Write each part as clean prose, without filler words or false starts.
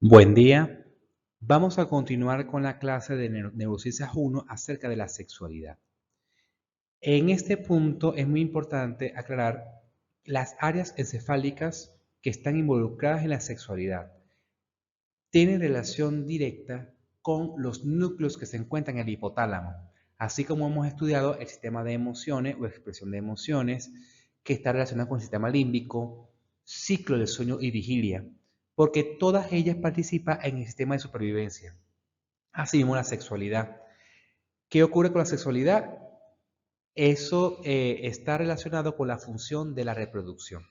Buen día. Vamos a continuar con la clase de Neurociencias 1 acerca de la sexualidad. En este punto es muy importante aclarar las áreas encefálicas que están involucradas en la sexualidad. Tienen relación directa con los núcleos que se encuentran en el hipotálamo, así como hemos estudiado el sistema de emociones o expresión de emociones, que está relacionado con el sistema límbico, ciclo del sueño y vigilia, porque todas ellas participan en el sistema de supervivencia. Así mismo la sexualidad. ¿Qué ocurre con la sexualidad? Eso está relacionado con la función de la reproducción.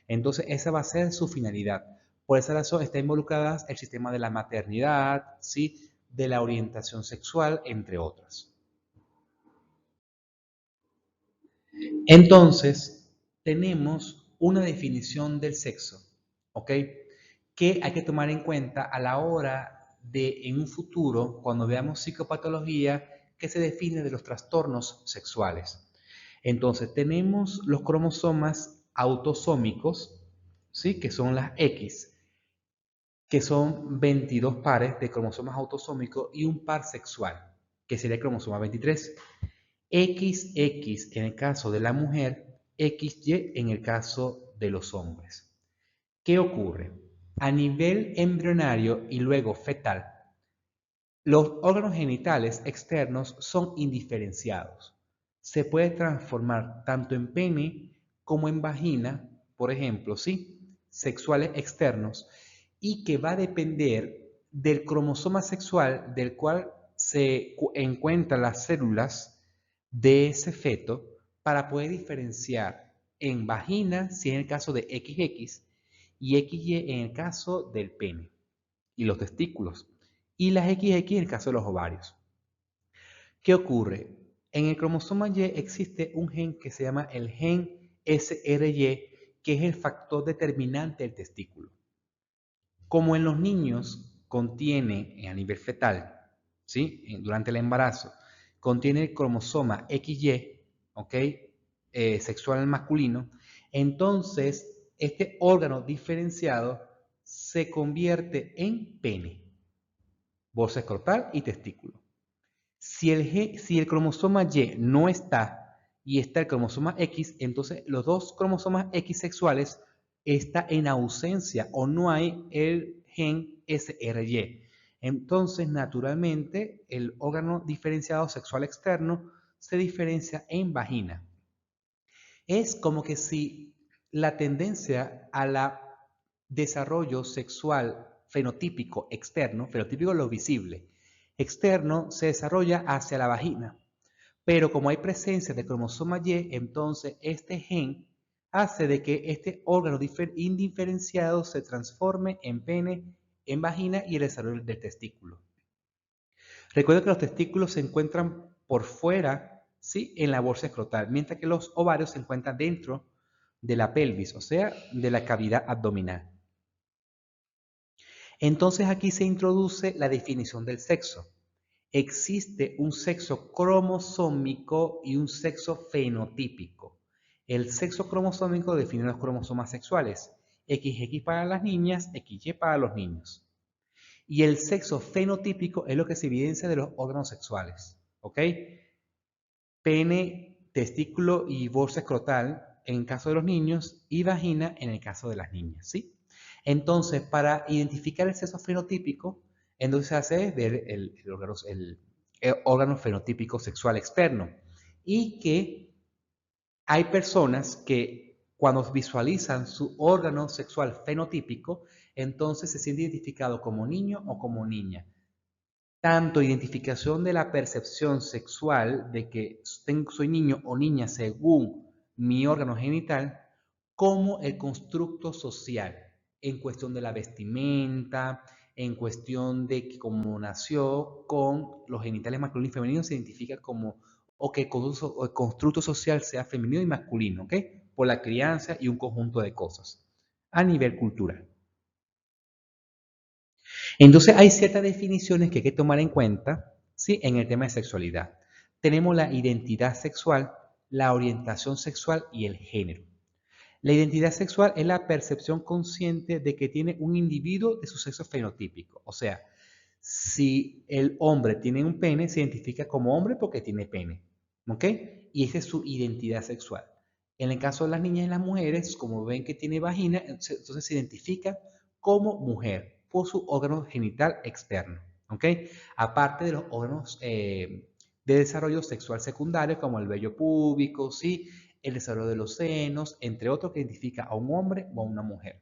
Entonces, esa va a ser su finalidad. Por esa razón está involucrada el sistema de la maternidad, ¿sí? De la orientación sexual, entre otras. Entonces, tenemos una definición del sexo, ¿ok? Que hay que tomar en cuenta a la hora de, en un futuro, cuando veamos psicopatología, que se define de los trastornos sexuales. Entonces, tenemos los cromosomas autosómicos, ¿sí? Que son las X, que son 22 pares de cromosomas autosómicos y un par sexual, que sería el cromosoma 23. XX en el caso de la mujer, XY en el caso de los hombres. ¿Qué ocurre? A nivel embrionario y luego fetal, los órganos genitales externos son indiferenciados. Se puede transformar tanto en pene como en vagina, por ejemplo, ¿sí? Sexuales externos, y que va a depender del cromosoma sexual del cual se encuentran las células de ese feto para poder diferenciar en vagina, si en el caso de XX, y XY en el caso del pene y los testículos, y las XX en el caso de los ovarios. ¿Qué ocurre? En el cromosoma Y existe un gen que se llama el gen SRY, que es el factor determinante del testículo. Como en los niños contiene a nivel fetal, ¿sí? Durante el embarazo, contiene el cromosoma XY, ¿ok? Sexual masculino, entonces este órgano diferenciado se convierte en pene, bolsa escrotal y testículo. Si el cromosoma Y no está y está el cromosoma X, entonces los dos cromosomas X sexuales está en ausencia o no hay el gen SRY. Entonces, naturalmente, el órgano diferenciado sexual externo se diferencia en vagina. Es como que si la tendencia a la desarrollo sexual fenotípico externo, fenotípico es lo visible, externo se desarrolla hacia la vagina. Pero como hay presencia de cromosoma Y, entonces este gen hace de que este órgano indiferenciado se transforme en pene, en vagina y el desarrollo del testículo. Recuerda que los testículos se encuentran por fuera, ¿sí? En la bolsa escrotal, mientras que los ovarios se encuentran dentro de la pelvis, o sea, de la cavidad abdominal. Entonces aquí se introduce la definición del sexo. Existe un sexo cromosómico y un sexo fenotípico. El sexo cromosómico define los cromosomas sexuales, XX para las niñas, XY para los niños. Y el sexo fenotípico es lo que se evidencia de los órganos sexuales, ¿ok? Pene, testículo y bolsa escrotal en el caso de los niños y vagina en el caso de las niñas, ¿sí? Entonces, para identificar el sexo fenotípico, entonces se hace ver el órgano fenotípico sexual externo y que hay personas que cuando visualizan su órgano sexual fenotípico, entonces se siente identificado como niño o como niña. Tanto identificación de la percepción sexual de que soy niño o niña según mi órgano genital, como el constructo social en cuestión de la vestimenta, en cuestión de que como nació con los genitales masculinos y femeninos se identifica como o que el constructo social sea femenino y masculino, ¿ok? Por la crianza y un conjunto de cosas a nivel cultural. Entonces hay ciertas definiciones que hay que tomar en cuenta, ¿sí? En el tema de sexualidad. Tenemos la identidad sexual, la orientación sexual y el género. La identidad sexual es la percepción consciente de que tiene un individuo de su sexo fenotípico. O sea, si el hombre tiene un pene, se identifica como hombre porque tiene pene. ¿Ok? Y esa es su identidad sexual. En el caso de las niñas y las mujeres, como ven que tiene vagina, entonces se identifica como mujer por su órgano genital externo. ¿Ok? Aparte de los órganos de desarrollo sexual secundario, como el vello púbico, ¿sí? El desarrollo de los senos, entre otros, que identifica a un hombre o a una mujer.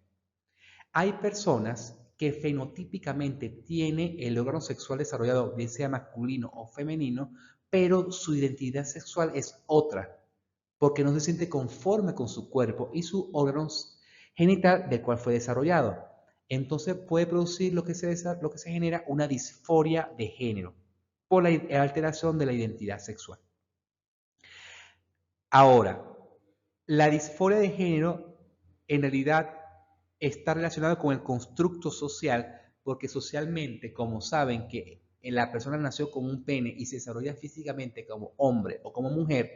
Hay personas que fenotípicamente tienen el órgano sexual desarrollado, bien sea masculino o femenino, pero su identidad sexual es otra, porque no se siente conforme con su cuerpo y su órgano genital del cual fue desarrollado. Entonces puede producir lo que se genera una disforia de género por la alteración de la identidad sexual. Ahora, la disforia de género en realidad está relacionada con el constructo social, porque socialmente, como saben que la persona nació con un pene y se desarrolla físicamente como hombre o como mujer,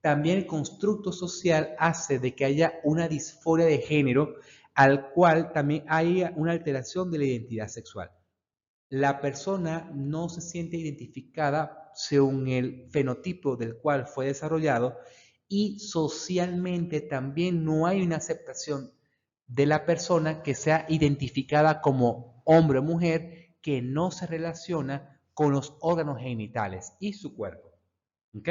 también el constructo social hace de que haya una disforia de género, al cual también haya una alteración de la identidad sexual. La persona no se siente identificada según el fenotipo del cual fue desarrollado y socialmente también no hay una aceptación de la persona que sea identificada como hombre o mujer que no se relaciona con los órganos genitales y su cuerpo. ¿Ok?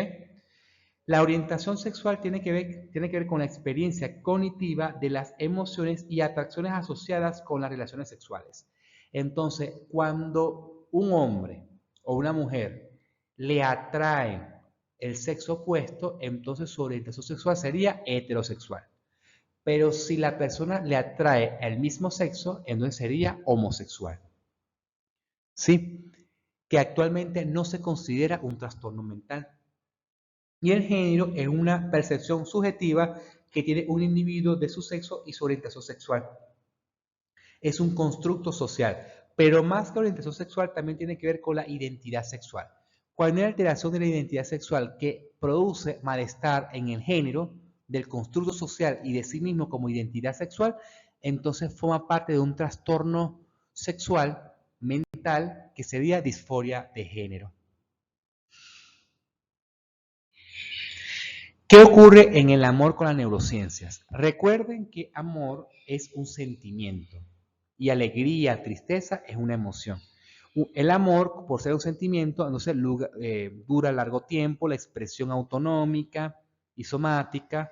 La orientación sexual tiene que ver con la experiencia cognitiva de las emociones y atracciones asociadas con las relaciones sexuales. Entonces, cuando un hombre o una mujer le atrae el sexo opuesto, entonces su orientación sexual sería heterosexual. Pero si la persona le atrae el mismo sexo, entonces sería homosexual. ¿Sí? Que actualmente no se considera un trastorno mental. Y el género es una percepción subjetiva que tiene un individuo de su sexo y su orientación sexual. Es un constructo social, pero más que orientación sexual también tiene que ver con la identidad sexual. Cuando hay alteración de la identidad sexual que produce malestar en el género, del constructo social y de sí mismo como identidad sexual, entonces forma parte de un trastorno sexual mental que sería disforia de género. ¿Qué ocurre en el amor con las neurociencias? Recuerden que amor es un sentimiento y alegría, tristeza es una emoción. El amor, por ser un sentimiento, entonces dura largo tiempo, la expresión autonómica y somática,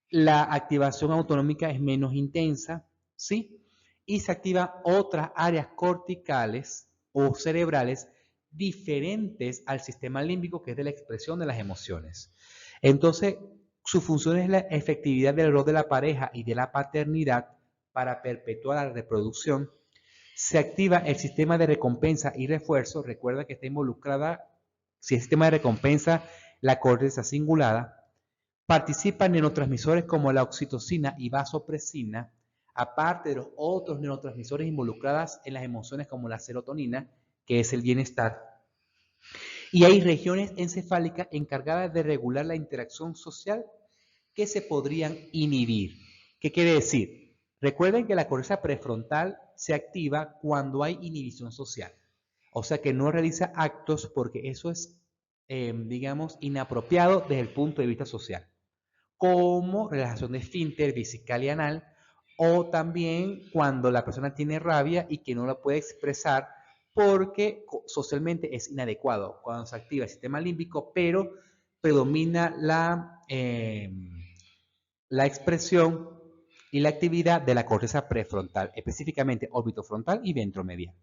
la activación autonómica es menos intensa, ¿sí? Y se activan otras áreas corticales o cerebrales diferentes al sistema límbico, que es de la expresión de las emociones. Entonces, su función es la efectividad del rol de la pareja y de la paternidad para perpetuar la reproducción. Se activa el sistema de recompensa y refuerzo. Recuerda que está involucrada, si el sistema de recompensa, la corteza cingulada. Participan neurotransmisores como la oxitocina y vasopresina, aparte de los otros neurotransmisores involucrados en las emociones como la serotonina, que es el bienestar. Y hay regiones encefálicas encargadas de regular la interacción social que se podrían inhibir. ¿Qué quiere decir? Recuerden que la corteza prefrontal se activa cuando hay inhibición social. O sea que no realiza actos porque eso es, digamos, inapropiado desde el punto de vista social. Como relajación de esfínter, vesical y anal, o también cuando la persona tiene rabia y que no la puede expresar porque socialmente es inadecuado, cuando se activa el sistema límbico, pero predomina la expresión y la actividad de la corteza prefrontal, específicamente órbito frontal y ventromedial.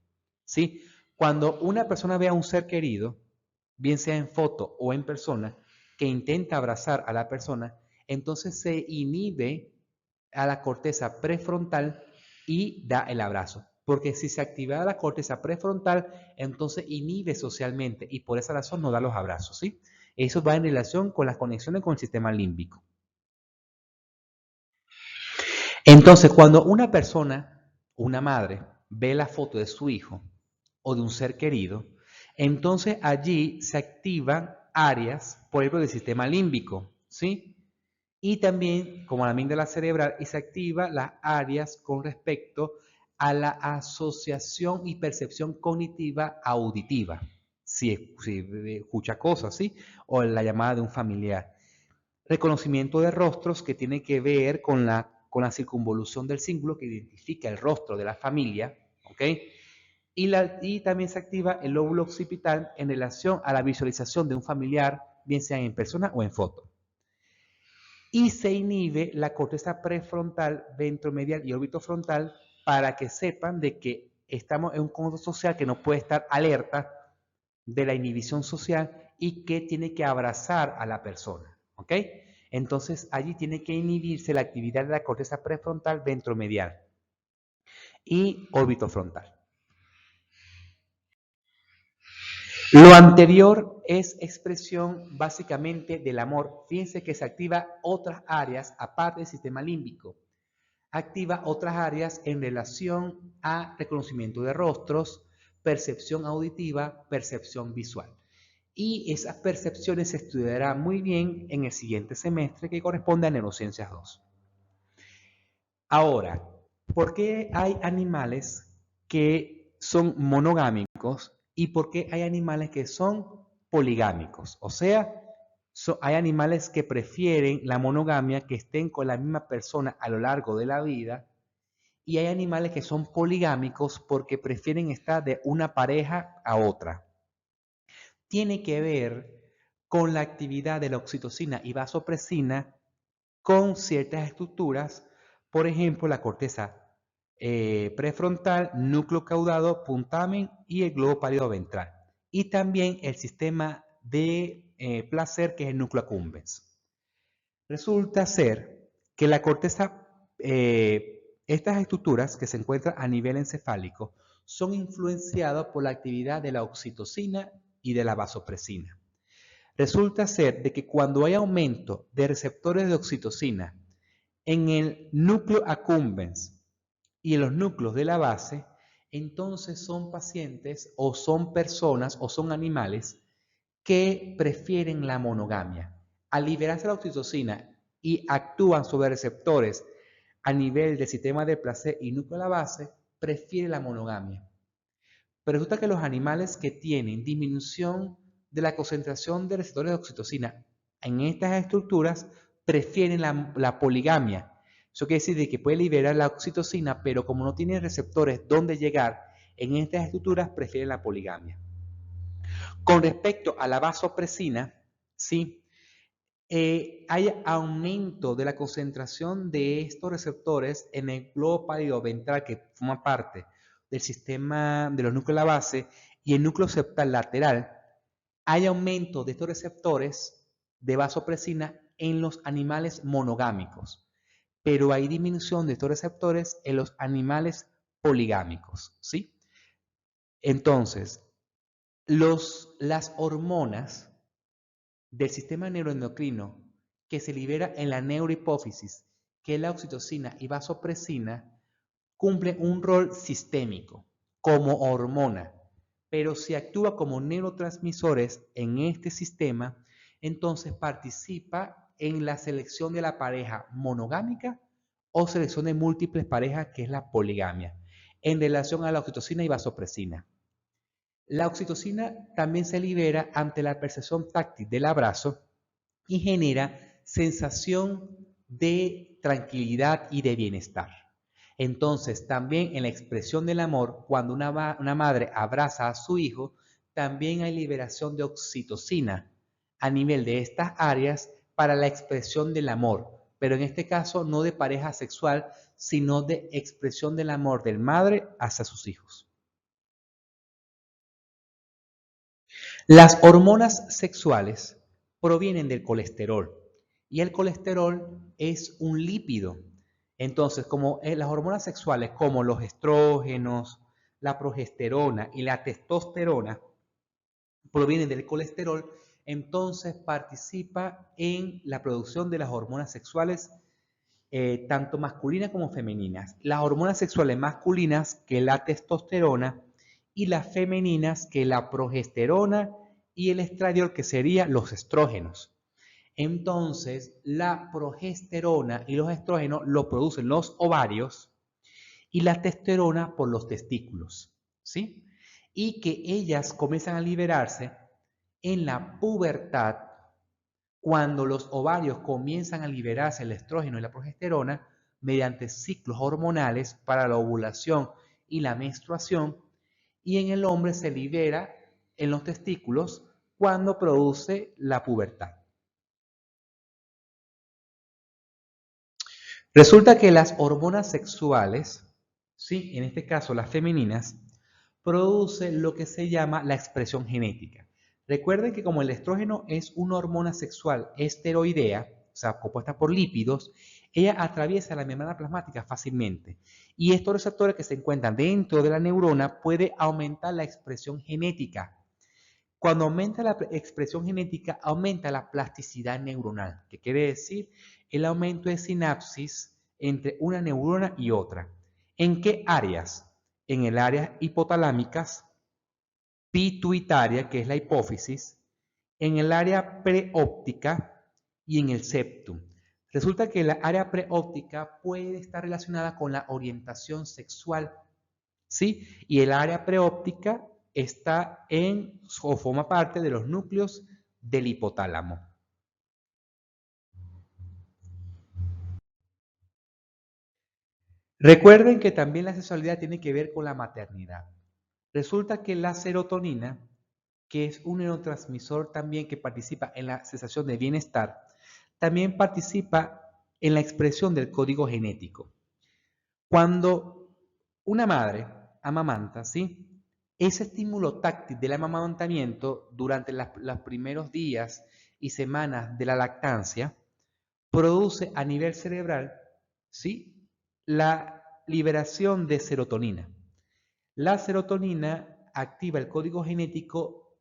¿Sí? Cuando una persona ve a un ser querido, bien sea en foto o en persona, que intenta abrazar a la persona, entonces se inhibe a la corteza prefrontal y da el abrazo. Porque si se activa la corteza prefrontal, entonces inhibe socialmente y por esa razón no da los abrazos. ¿Sí? Eso va en relación con las conexiones con el sistema límbico. Entonces, cuando una persona, una madre, ve la foto de su hijo o de un ser querido, entonces allí se activan áreas, por ejemplo, del sistema límbico, ¿sí? y también como la amígdala cerebral y se activa las áreas con respecto a la asociación y percepción cognitiva auditiva, si escucha cosas, ¿sí? O la llamada de un familiar. Reconocimiento de rostros que tiene que ver con la circunvolución del símbolo que identifica el rostro de la familia, ¿ok? Y también se activa el lóbulo occipital en relación a la visualización de un familiar, bien sea en persona o en foto. Y se inhibe la corteza prefrontal, ventromedial y orbitofrontal para que sepan de que estamos en un contexto social que no puede estar alerta de la inhibición social y que tiene que abrazar a la persona, ¿ok? Entonces allí tiene que inhibirse la actividad de la corteza prefrontal, ventromedial y orbitofrontal. Lo anterior es expresión básicamente del amor. Fíjense que se activa otras áreas aparte del sistema límbico. Activa otras áreas en relación a reconocimiento de rostros, percepción auditiva, percepción visual. Y esas percepciones se estudiarán muy bien en el siguiente semestre que corresponde a Neurociencias 2. Ahora, ¿por qué hay animales que son monogámicos y por qué hay animales que son poligámicos? O sea, hay animales que prefieren la monogamia, que estén con la misma persona a lo largo de la vida, y hay animales que son poligámicos porque prefieren estar de una pareja a otra. Tiene que ver con la actividad de la oxitocina y vasopresina con ciertas estructuras, por ejemplo, la corteza prefrontal, núcleo caudado, puntamen y el globo pálido ventral. Y también el sistema de placer, que es el núcleo accumbens. Resulta ser que la corteza, estas estructuras que se encuentran a nivel encefálico, son influenciadas por la actividad de la oxitocina y de la vasopresina. Resulta ser de que cuando hay aumento de receptores de oxitocina en el núcleo accumbens y en los núcleos de la base, entonces son pacientes o son personas o son animales que prefieren la monogamia. Al liberarse la oxitocina y actúan sobre receptores a nivel del sistema de placer y núcleo de la base, prefieren la monogamia. Pero resulta que los animales que tienen disminución de la concentración de receptores de oxitocina en estas estructuras prefieren la poligamia. Eso quiere decir de que puede liberar la oxitocina, pero como no tienen receptores donde llegar en estas estructuras, prefieren la poligamia. Con respecto a la vasopresina, ¿sí? Hay aumento de la concentración de estos receptores en el globo pálido ventral, que forma parte del sistema de los núcleos de la base, y el núcleo septal lateral. Hay aumento de estos receptores de vasopresina en los animales monogámicos, pero hay disminución de estos receptores en los animales poligámicos, ¿sí? Entonces, las hormonas del sistema neuroendocrino que se libera en la neurohipófisis, que es la oxitocina y vasopresina, cumplen un rol sistémico como hormona, pero si actúa como neurotransmisores en este sistema, entonces participa en la selección de la pareja monogámica o selección de múltiples parejas, que es la poligamia, en relación a la oxitocina y vasopresina. La oxitocina también se libera ante la percepción táctil del abrazo y genera sensación de tranquilidad y de bienestar. Entonces, también en la expresión del amor, cuando una madre abraza a su hijo, también hay liberación de oxitocina a nivel de estas áreas para la expresión del amor, pero en este caso no de pareja sexual, sino de expresión del amor del madre hacia sus hijos. Las hormonas sexuales provienen del colesterol y el colesterol es un lípido. Entonces, como las hormonas sexuales, como los estrógenos, la progesterona y la testosterona, provienen del colesterol, entonces participa en la producción de las hormonas sexuales, tanto masculinas como femeninas. Las hormonas sexuales masculinas, que la testosterona, y las femeninas, que la progesterona y el estradiol, que serían los estrógenos. Entonces, la progesterona y los estrógenos lo producen los ovarios y la testosterona por los testículos, ¿sí? Y que ellas comienzan a liberarse en la pubertad cuando los ovarios comienzan a liberarse el estrógeno y la progesterona mediante ciclos hormonales para la ovulación y la menstruación, y en el hombre se libera en los testículos cuando produce la pubertad. Resulta que las hormonas sexuales, ¿sí? En este caso las femeninas, producen lo que se llama la expresión genética. Recuerden que como el estrógeno es una hormona sexual esteroidea, o sea, compuesta por lípidos, ella atraviesa la membrana plasmática fácilmente. Y estos receptores que se encuentran dentro de la neurona pueden aumentar la expresión genética. Cuando aumenta la expresión genética, aumenta la plasticidad neuronal, que quiere decir el aumento de sinapsis entre una neurona y otra. ¿En qué áreas? En el área hipotalámicas, pituitaria, que es la hipófisis, en el área preóptica y en el septum. Resulta que la área preóptica puede estar relacionada con la orientación sexual, ¿sí? Y el área preóptica está en o forma parte de los núcleos del hipotálamo. Recuerden que también la sexualidad tiene que ver con la maternidad. Resulta que la serotonina, que es un neurotransmisor también que participa en la sensación de bienestar, también participa en la expresión del código genético. Cuando una madre amamanta, ¿sí? Ese estímulo táctil del amamantamiento durante los primeros días y semanas de la lactancia produce a nivel cerebral, ¿sí? La liberación de serotonina. La serotonina activa el código genético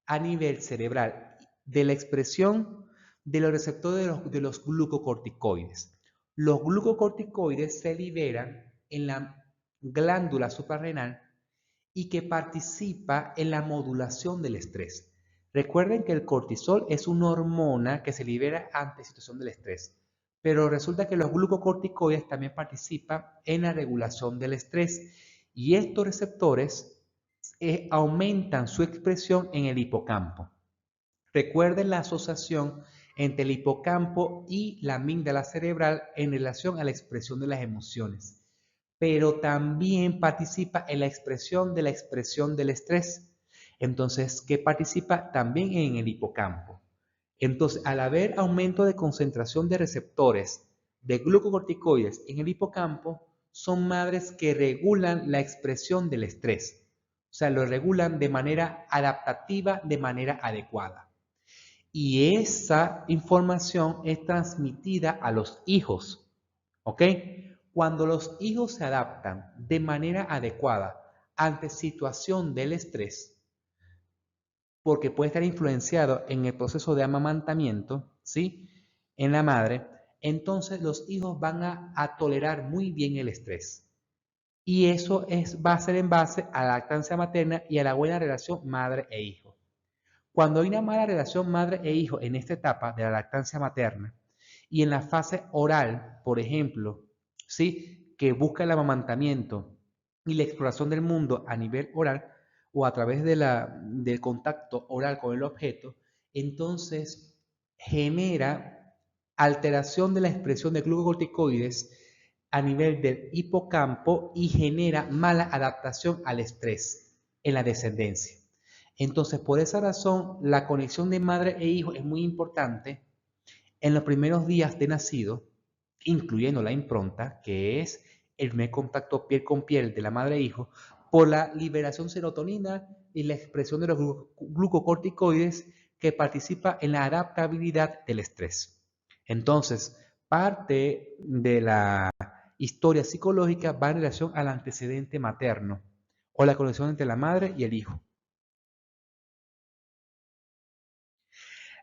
a nivel cerebral de la expresión de los receptores de los glucocorticoides. Los glucocorticoides se liberan en la glándula suprarrenal y que participa en la modulación del estrés. Recuerden que el cortisol es una hormona que se libera ante situación del estrés, pero resulta que los glucocorticoides también participan en la regulación del estrés y estos receptores aumentan su expresión en el hipocampo. Recuerden la asociación entre el hipocampo y la amígdala cerebral en relación a la expresión de las emociones, pero también participa en la expresión del estrés. Entonces, ¿qué participa? También en el hipocampo. Entonces, al haber aumento de concentración de receptores de glucocorticoides en el hipocampo, son madres que regulan la expresión del estrés. O sea, lo regulan de manera adaptativa, de manera adecuada. Y esa información es transmitida a los hijos, ¿ok? Cuando los hijos se adaptan de manera adecuada ante situación del estrés, porque puede estar influenciado en el proceso de amamantamiento, ¿sí? En la madre, entonces los hijos van a tolerar muy bien el estrés. Y eso va a ser en base a la lactancia materna y a la buena relación madre e hijo. Cuando hay una mala relación madre e hijo en esta etapa de la lactancia materna y en la fase oral, por ejemplo, ¿sí? Que busca el amamantamiento y la exploración del mundo a nivel oral o a través del contacto oral con el objeto, entonces genera alteración de la expresión de glucocorticoides a nivel del hipocampo y genera mala adaptación al estrés en la descendencia. Entonces, por esa razón, la conexión de madre e hijo es muy importante en los primeros días de nacido, incluyendo la impronta, que es el primer contacto piel con piel de la madre e hijo, por la liberación de serotonina y la expresión de los glucocorticoides que participa en la adaptabilidad del estrés. Entonces, parte de la historia psicológica va en relación al antecedente materno o la conexión entre la madre y el hijo.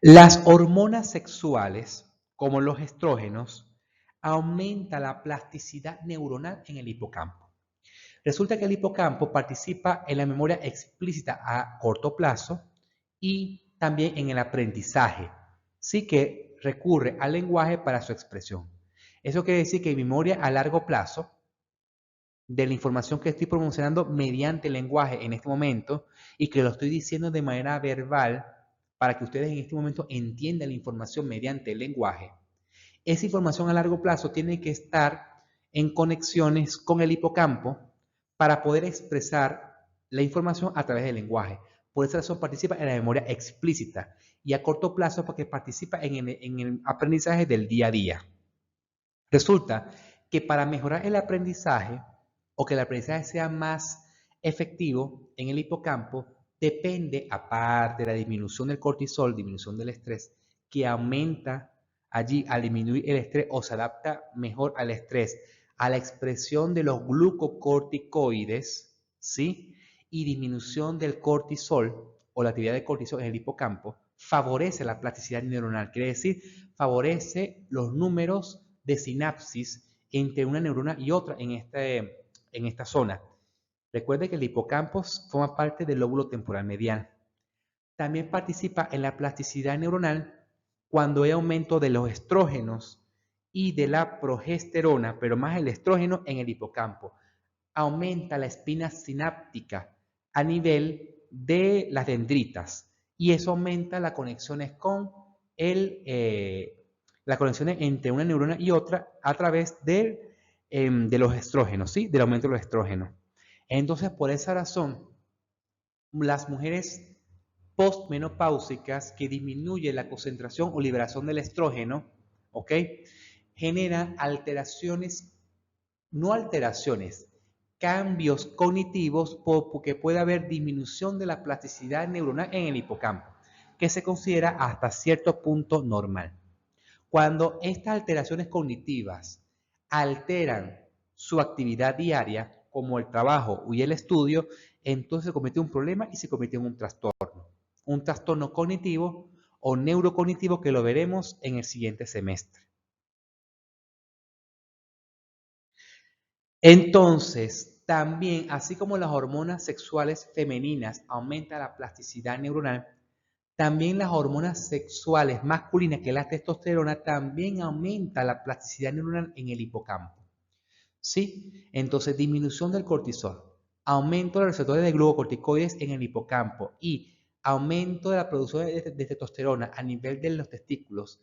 Las hormonas sexuales, como los estrógenos, aumentan la plasticidad neuronal en el hipocampo. Resulta que el hipocampo participa en la memoria explícita a corto plazo y también en el aprendizaje. sí que recurre al lenguaje para su expresión. Eso quiere decir que memoria a largo plazo de la información que estoy promocionando mediante el lenguaje en este momento y que lo estoy diciendo de manera verbal para que ustedes en este momento entiendan la información mediante el lenguaje. Esa información a largo plazo tiene que estar en conexiones con el hipocampo para poder expresar la información a través del lenguaje. Por esa razón participa en la memoria explícita y a corto plazo porque participa en el aprendizaje del día a día. Resulta que para mejorar el aprendizaje o que el aprendizaje sea más efectivo en el hipocampo, depende, aparte de la disminución del cortisol, disminución del estrés, que aumenta allí al disminuir el estrés o se adapta mejor al estrés, a la expresión de los glucocorticoides, ¿sí? Y disminución del cortisol o la actividad de cortisol en el hipocampo, favorece la plasticidad neuronal, quiere decir, favorece los números de sinapsis entre una neurona y otra en esta zona. Recuerde que el hipocampo forma parte del lóbulo temporal medial. También participa en la plasticidad neuronal cuando hay aumento de los estrógenos y de la progesterona, pero más el estrógeno en el hipocampo. Aumenta la espina sináptica a nivel de las dendritas y eso aumenta las conexiones con las conexiones entre una neurona y otra a través de los estrógenos, ¿sí? Del aumento de los estrógenos. Entonces, por esa razón, las mujeres postmenopáusicas que disminuye la concentración o liberación del estrógeno, ¿ok? Generan alteraciones, no alteraciones, cambios cognitivos porque puede haber disminución de la plasticidad neuronal en el hipocampo, que se considera hasta cierto punto normal. Cuando estas alteraciones cognitivas alteran su actividad diaria, como el trabajo y el estudio, entonces se convierte en un problema y se convierte en un trastorno cognitivo o neurocognitivo que lo veremos en el siguiente semestre. Entonces, también, así como las hormonas sexuales femeninas aumentan la plasticidad neuronal, también las hormonas sexuales masculinas, que es la testosterona, también aumenta la plasticidad neuronal en el hipocampo. ¿Sí? Entonces, disminución del cortisol, aumento de los receptores de glucocorticoides en el hipocampo y aumento de la producción de testosterona a nivel de los testículos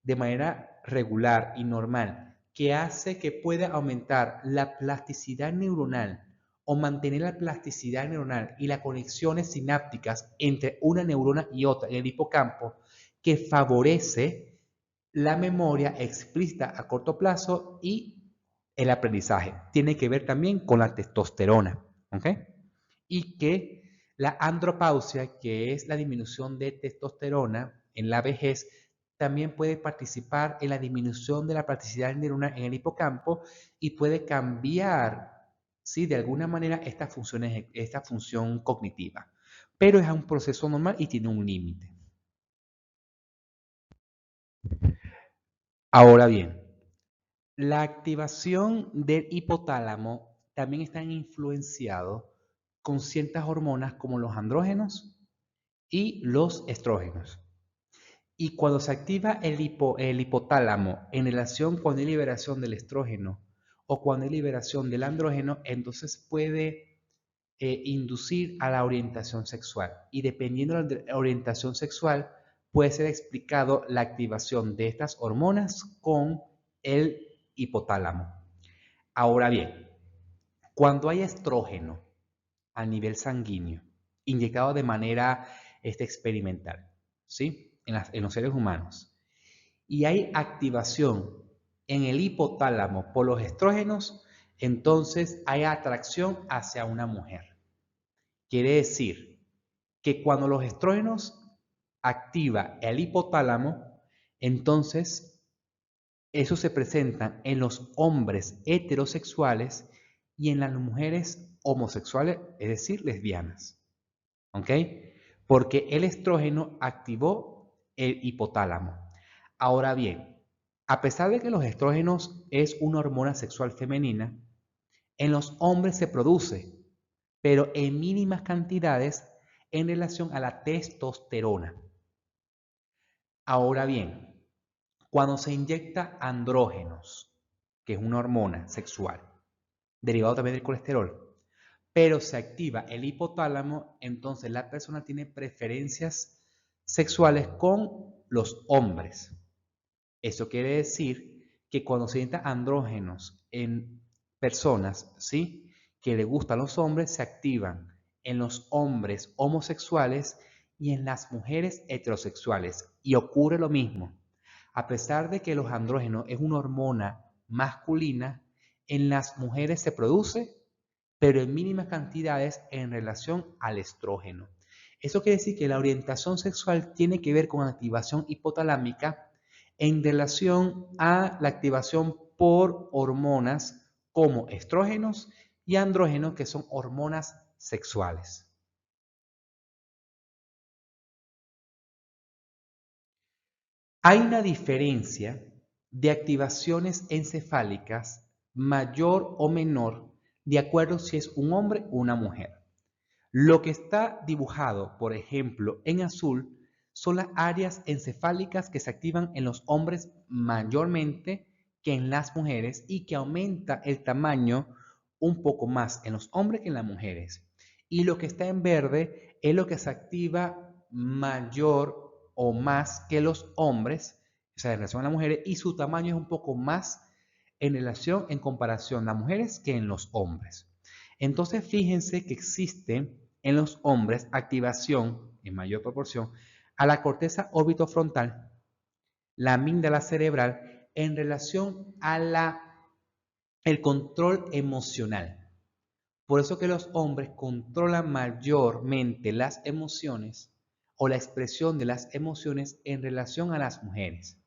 de manera regular y normal, que hace que pueda aumentar la plasticidad neuronal o mantener la plasticidad neuronal y las conexiones sinápticas entre una neurona y otra en el hipocampo, que favorece la memoria explícita a corto plazo y el aprendizaje. Tiene que ver también con la testosterona, ¿ok? Y que la andropausia, que es la disminución de testosterona en la vejez, también puede participar en la disminución de la plasticidad neuronal en el hipocampo y puede cambiar, ¿sí? De alguna manera esta función cognitiva. Pero es un proceso normal y tiene un límite. Ahora bien, la activación del hipotálamo también está influenciado con ciertas hormonas como los andrógenos y los estrógenos. Y cuando se activa el hipotálamo en relación con la liberación del estrógeno o cuando hay liberación del andrógeno, entonces puede inducir a la orientación sexual. Y dependiendo de la orientación sexual, puede ser explicado la activación de estas hormonas con el hipotálamo. Ahora bien, cuando hay estrógeno a nivel sanguíneo, inyectado de manera experimental, ¿sí? En los seres humanos, y hay activación en el hipotálamo por los estrógenos, entonces hay atracción hacia una mujer. Quiere decir que cuando los estrógenos activa el hipotálamo, entonces eso se presenta en los hombres heterosexuales y en las mujeres homosexuales, es decir, lesbianas. ¿Ok? Porque el estrógeno activó el hipotálamo. Ahora bien, a pesar de que los estrógenos es una hormona sexual femenina, en los hombres se produce, pero en mínimas cantidades en relación a la testosterona. Ahora bien, cuando se inyecta andrógenos, que es una hormona sexual, derivado también del colesterol, pero se activa el hipotálamo, entonces la persona tiene preferencias sexuales con los hombres. Eso quiere decir que cuando se inyectan andrógenos en personas, ¿sí?, que le gustan los hombres, se activan en los hombres homosexuales y en las mujeres heterosexuales. Y ocurre lo mismo. A pesar de que los andrógenos es una hormona masculina, en las mujeres se produce, pero en mínimas cantidades en relación al estrógeno. Eso quiere decir que la orientación sexual tiene que ver con activación hipotalámica en relación a la activación por hormonas como estrógenos y andrógenos, que son hormonas sexuales. Hay una diferencia de activaciones encefálicas mayor o menor de acuerdo si es un hombre o una mujer. Lo que está dibujado, por ejemplo, en azul, son las áreas encefálicas que se activan en los hombres mayormente que en las mujeres y que aumenta el tamaño un poco más en los hombres que en las mujeres. Y lo que está en verde es lo que se activa mayor o más que los hombres, o sea, en relación a las mujeres, y su tamaño es un poco más en comparación a las mujeres que en los hombres. Entonces, fíjense que existe en los hombres activación en mayor proporción a la corteza orbitofrontal, la amígdala cerebral, en relación a el control emocional. Por eso que los hombres controlan mayormente las emociones o la expresión de las emociones en relación a las mujeres.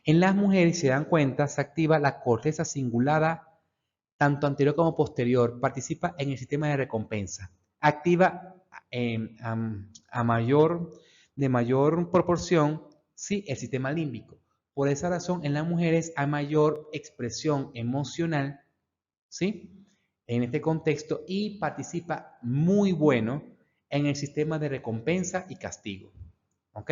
En las mujeres, si se dan cuenta, se activa la corteza cingulada, tanto anterior como posterior, participa en el sistema de recompensa. Activa de mayor proporción, sí, el sistema límbico. Por esa razón, en las mujeres hay mayor expresión emocional, ¿sí?, en este contexto, y participa muy bueno en el sistema de recompensa y castigo. ¿Ok?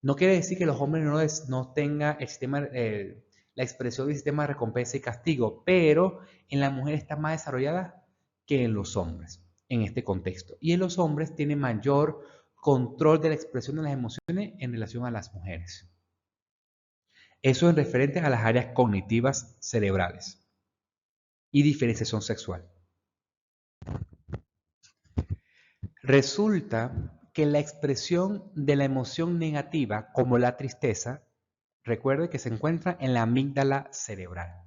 No quiere decir que los hombres no tengan la expresión del sistema de recompensa y castigo, pero en la mujer está más desarrollada que en los hombres, en este contexto. Y en los hombres tiene mayor control de la expresión de las emociones en relación a las mujeres. Eso en referente a las áreas cognitivas cerebrales y diferenciación sexual. Resulta que la expresión de la emoción negativa, como la tristeza, recuerde que se encuentra en la amígdala cerebral.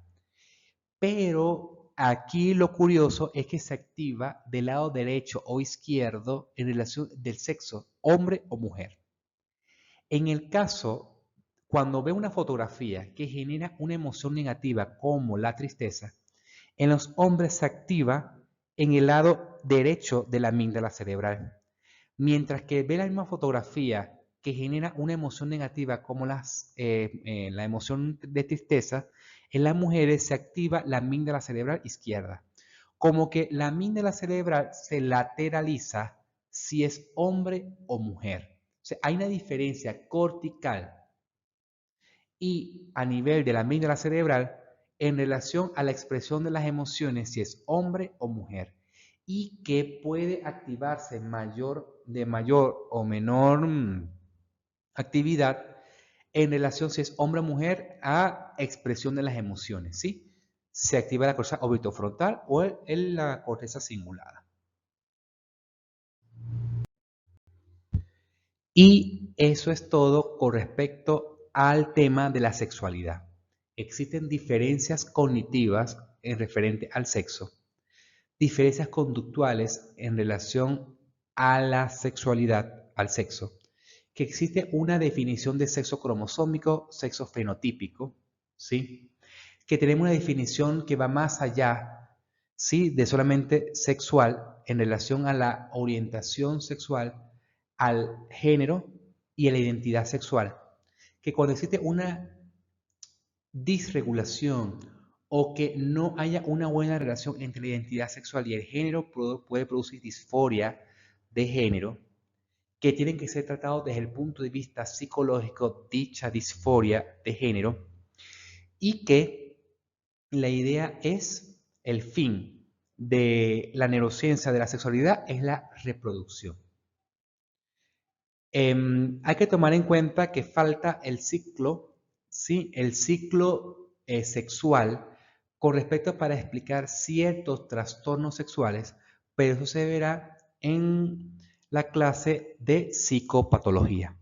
Pero aquí lo curioso es que se activa del lado derecho o izquierdo en relación del sexo, hombre o mujer. En el caso, cuando ve una fotografía que genera una emoción negativa como la tristeza, en los hombres se activa en el lado derecho de la amígdala cerebral. Mientras que ve la misma fotografía que genera una emoción negativa como la emoción de tristeza, en las mujeres se activa la amígdala cerebral izquierda. Como que la amígdala cerebral se lateraliza si es hombre o mujer. O sea, hay una diferencia cortical y a nivel de la amígdala cerebral en relación a la expresión de las emociones, si es hombre o mujer, y que puede activarse de mayor o menor actividad en relación si es hombre o mujer a expresión de las emociones, ¿sí? Se activa la corteza orbitofrontal o la corteza cingulada. Y eso es todo con respecto al tema de la sexualidad. Existen diferencias cognitivas en referente al sexo, diferencias conductuales en relación a la sexualidad, al sexo, que existe una definición de sexo cromosómico, sexo fenotípico, ¿sí?, que tenemos una definición que va más allá, ¿sí?, de solamente sexual en relación a la orientación sexual, al género y a la identidad sexual. Que cuando existe una disregulación o que no haya una buena relación entre la identidad sexual y el género, puede producir disforia de género, que tienen que ser tratados desde el punto de vista psicológico, dicha disforia de género, y que la idea es el fin de la neurociencia de la sexualidad es la reproducción. Hay que tomar en cuenta que falta el ciclo, ¿sí? El ciclo sexual con respecto para explicar ciertos trastornos sexuales, pero eso se verá en la clase de psicopatología.